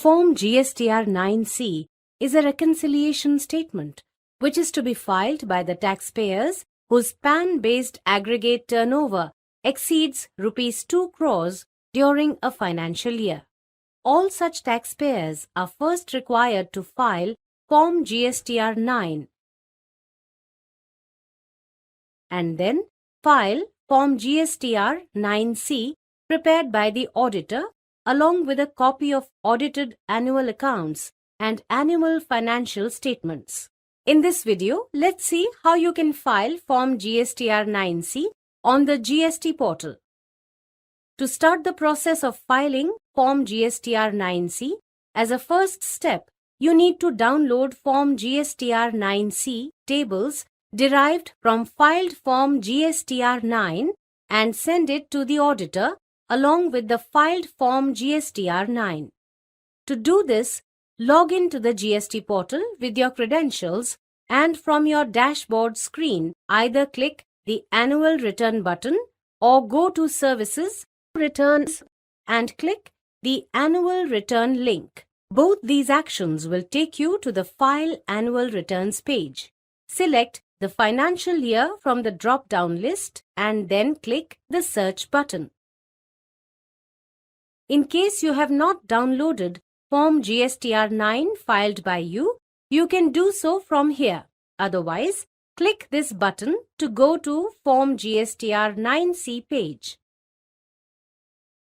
Form GSTR 9C is a reconciliation statement which is to be filed by the taxpayers whose PAN-based aggregate turnover exceeds Rs 2 crores during a financial year. All such taxpayers are first required to file Form GSTR 9 and then file Form GSTR 9C prepared by the auditor along with a copy of audited annual accounts and annual financial statements. In this video, let's see how you can file Form GSTR 9C on the GST portal. To start the process of filing Form GSTR 9C, as a first step, you need to download Form GSTR 9C tables derived from filed Form GSTR 9 and send it to the auditor along with the filed Form GSTR 9. To do this, log in to the GST portal with your credentials and from your dashboard screen, either click the Annual Return button or go to Services, Returns and click the Annual Return link. Both these actions will take you to the File Annual Returns page. Select the financial year from the drop-down list and then click the Search button. In case you have not downloaded Form GSTR 9 filed by you, you can do so from here. Otherwise, click this button to go to Form GSTR 9C page.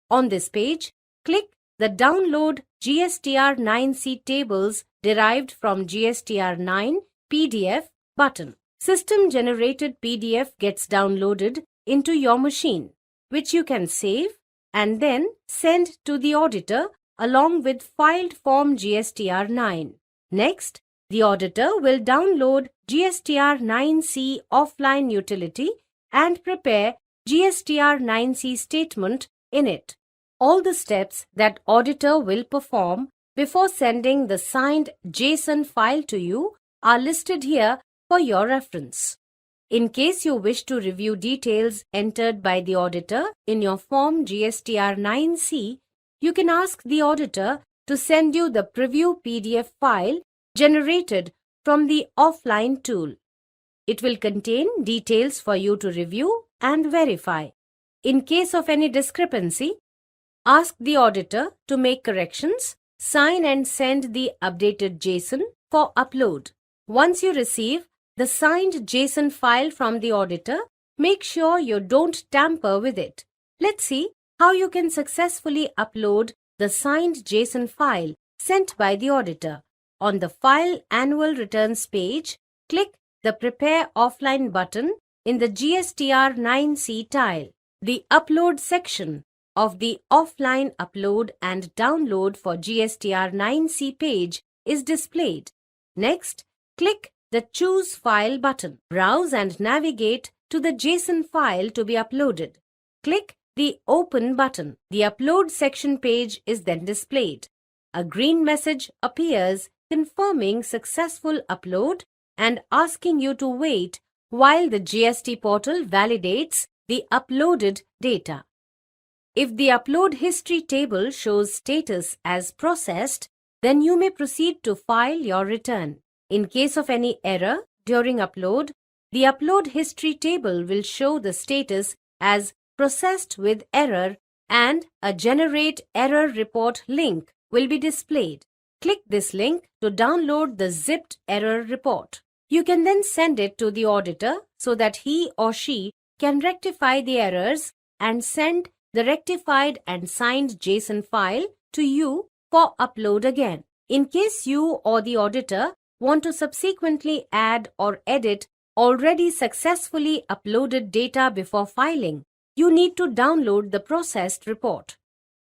On this page, click the Download GSTR 9C tables derived from GSTR 9 PDF button. System-generated PDF gets downloaded into your machine, which you can save and then send to the auditor along with filed Form GSTR 9. Next, the auditor will download GSTR 9C offline utility and prepare GSTR 9C statement in it. All the steps that auditor will perform before sending the signed JSON file to you are listed here for your reference. In case you wish to review details entered by the auditor in your Form GSTR 9C, you can ask the auditor to send you the preview PDF file generated from the offline tool. It will contain details for you to review and verify. In case of any discrepancy, ask the auditor to make corrections, sign and send the updated JSON for upload. Once you receive the signed JSON file from the auditor, make sure you don't tamper with it. Let's see how you can successfully upload the signed JSON file sent by the auditor. On the File Annual Returns page, click the Prepare Offline button in the GSTR 9C tile. The Upload section of the Offline Upload and Download for GSTR 9C page is displayed. Next, click the Choose File button. Browse and navigate to the JSON file to be uploaded. Click the Open button. The Upload section page is then displayed. A green message appears confirming successful upload and asking you to wait while the GST portal validates the uploaded data. If the upload history table shows status as processed, then you may proceed to file your return. In case of any error during upload, the upload history table will show the status as processed with error and a Generate Error Report link will be displayed. Click this link to download the zipped error report. You can then send it to the auditor so that he or she can rectify the errors and send the rectified and signed JSON file to you for upload again. In case you or the auditor want to subsequently add or edit already successfully uploaded data before filing, you need to download the processed report.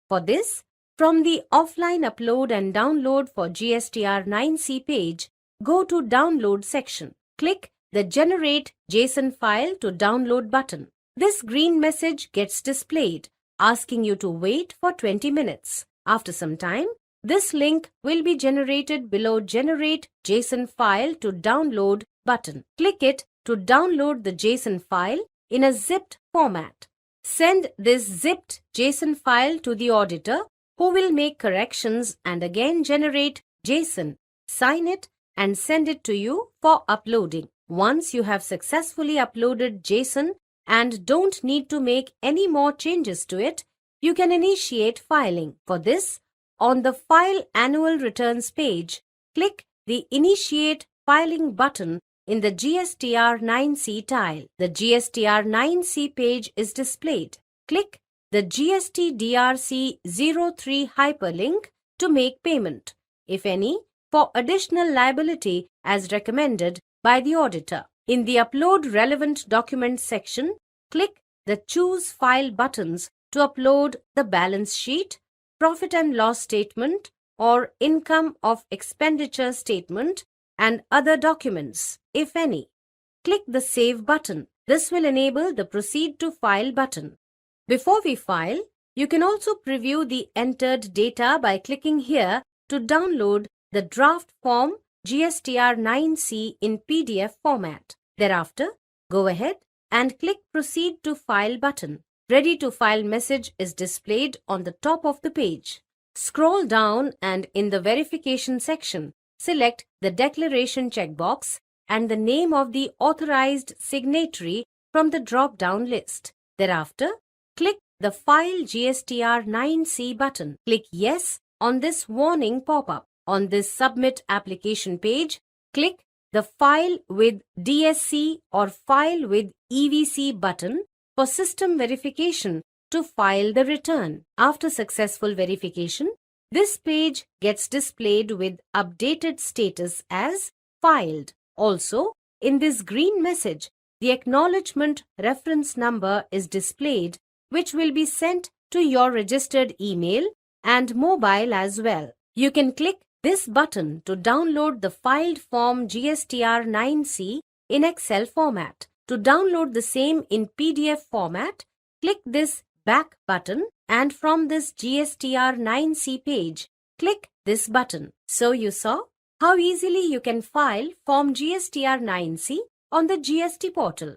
For this, from the Offline Upload and Download for GSTR 9C page, go to Download section. Click the Generate JSON File to Download button. This green message gets displayed, asking you to wait for 20 minutes. After some time, this link will be generated below Generate JSON File to Download button. Click it to download the JSON file in a zipped format. Send this zipped JSON file to the auditor who will make corrections and again generate JSON, sign it and send it to you for uploading. Once you have successfully uploaded JSON and don't need to make any more changes to it, you can initiate filing. For this, on the File Annual Returns page, click the Initiate Filing button in the GSTR 9C tile. The GSTR 9C page is displayed. Click the GST DRC 03 hyperlink to make payment, if any, for additional liability as recommended by the auditor. In the Upload Relevant Documents section, click the Choose File buttons to upload the balance sheet, profit and loss statement, or income of expenditure statement and other documents, if any. Click the Save button. This will enable the Proceed to File button. Before we file, you can also preview the entered data by clicking here to download the draft form GSTR 9C in PDF format. Thereafter, go ahead and click Proceed to File button. Ready to File message is displayed on the top of the page. Scroll down and in the Verification section, select the Declaration checkbox and the name of the authorized signatory from the drop-down list. Thereafter, click the File GSTR 9C button. Click Yes on this warning pop-up. On this Submit Application page, click the File with DSC or File with EVC button for system verification to file the return. After successful verification, this page gets displayed with updated status as filed. Also, in this green message, the acknowledgement reference number is displayed, which will be sent to your registered email and mobile as well. You can click this button to download the filed form GSTR 9C in Excel format. To download the same in PDF format, click this Back button and from this GSTR 9C page, click this button. So you saw how easily you can file Form GSTR 9C on the GST portal.